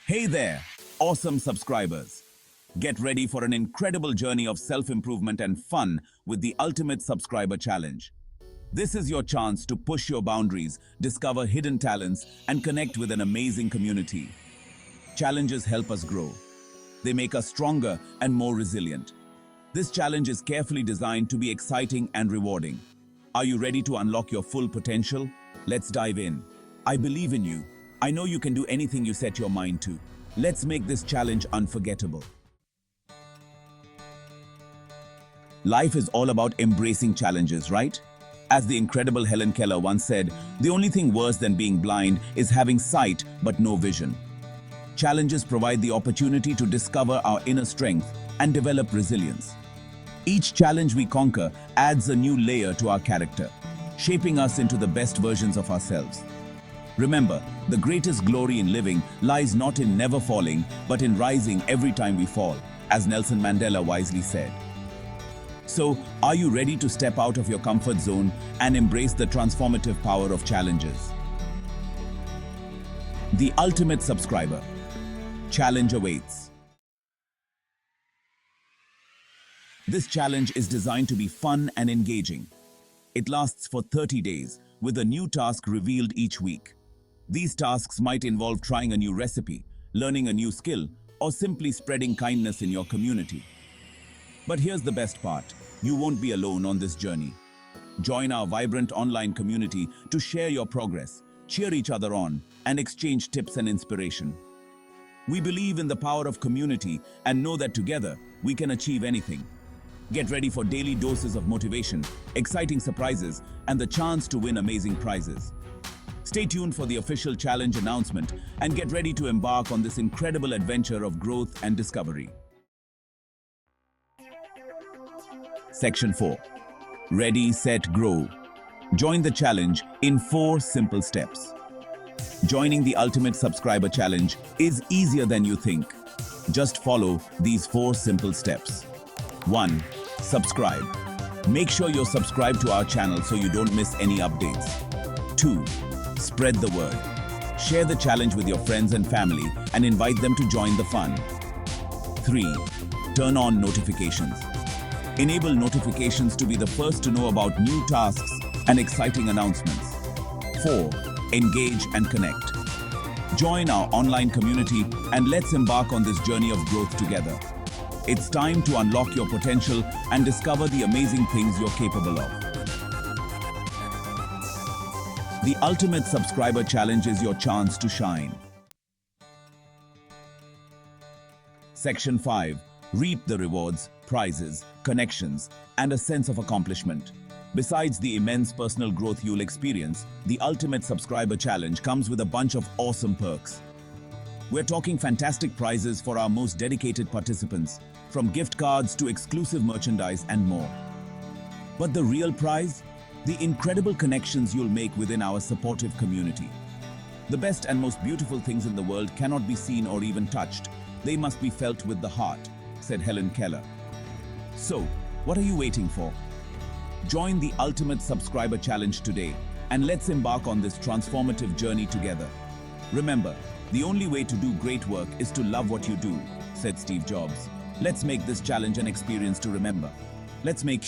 Hey there, awesome subscribers. Get ready for an incredible journey of self-improvement and fun with the Ultimate Subscriber Challenge. This is your chance to push your boundaries, discover hidden talents, and connect with an amazing community. Challenges help us grow. They make us stronger and more resilient. This challenge is carefully designed to be exciting and rewarding. Are you ready to unlock your full potential? Let's dive in. I believe in you. I know you can do anything you set your mind to. Let's make this challenge unforgettable. Life is all about embracing challenges, right? As the incredible Helen Keller once said, the only thing worse than being blind is having sight but no vision. Challenges provide the opportunity to discover our inner strength and develop resilience. Each challenge we conquer adds a new layer to our character, shaping us into the best versions of ourselves. Remember, the greatest glory in living lies not in never falling, but in rising every time we fall, as Nelson Mandela wisely said. So, are you ready to step out of your comfort zone and embrace the transformative power of challenges? The Ultimate Subscriber Challenge awaits. This challenge is designed to be fun and engaging. It lasts for 30 days, with a new task revealed each week. These tasks might involve trying a new recipe, learning a new skill, or simply spreading kindness in your community. But here's the best part. You won't be alone on this journey. Join our vibrant online community to share your progress, cheer each other on, and exchange tips and inspiration. We believe in the power of community and know that together we can achieve anything. Get ready for daily doses of motivation, exciting surprises, and the chance to win amazing prizes. Stay tuned for the official challenge announcement and get ready to embark on this incredible adventure of growth and discovery. Section 4. Ready, Set, Grow. Join the challenge in 4 simple steps. Joining the Ultimate Subscriber Challenge is easier than you think. Just follow these 4 simple steps. 1. Subscribe. Make sure you're subscribed to our channel so you don't miss any updates. 2. Spread the word. Share the challenge with your friends and family and invite them to join the fun. 3. Turn on notifications. Enable notifications to be the first to know about new tasks and exciting announcements. 4. Engage and connect. Join our online community and let's embark on this journey of growth together. It's time to unlock your potential and discover the amazing things you're capable of. The Ultimate Subscriber Challenge is your chance to shine. Section 5. Reap the rewards, prizes, connections, and a sense of accomplishment. Besides the immense personal growth you'll experience, the Ultimate Subscriber Challenge comes with a bunch of awesome perks. We're talking fantastic prizes for our most dedicated participants, from gift cards to exclusive merchandise and more. But the real prize? The incredible connections you'll make within our supportive community. The best and most beautiful things in the world cannot be seen or even touched. They must be felt with the heart, said Helen Keller. So, what are you waiting for? Join the Ultimate Subscriber Challenge today, and let's embark on this transformative journey together. Remember, the only way to do great work is to love what you do, said Steve Jobs. Let's make this challenge an experience to remember. Let's make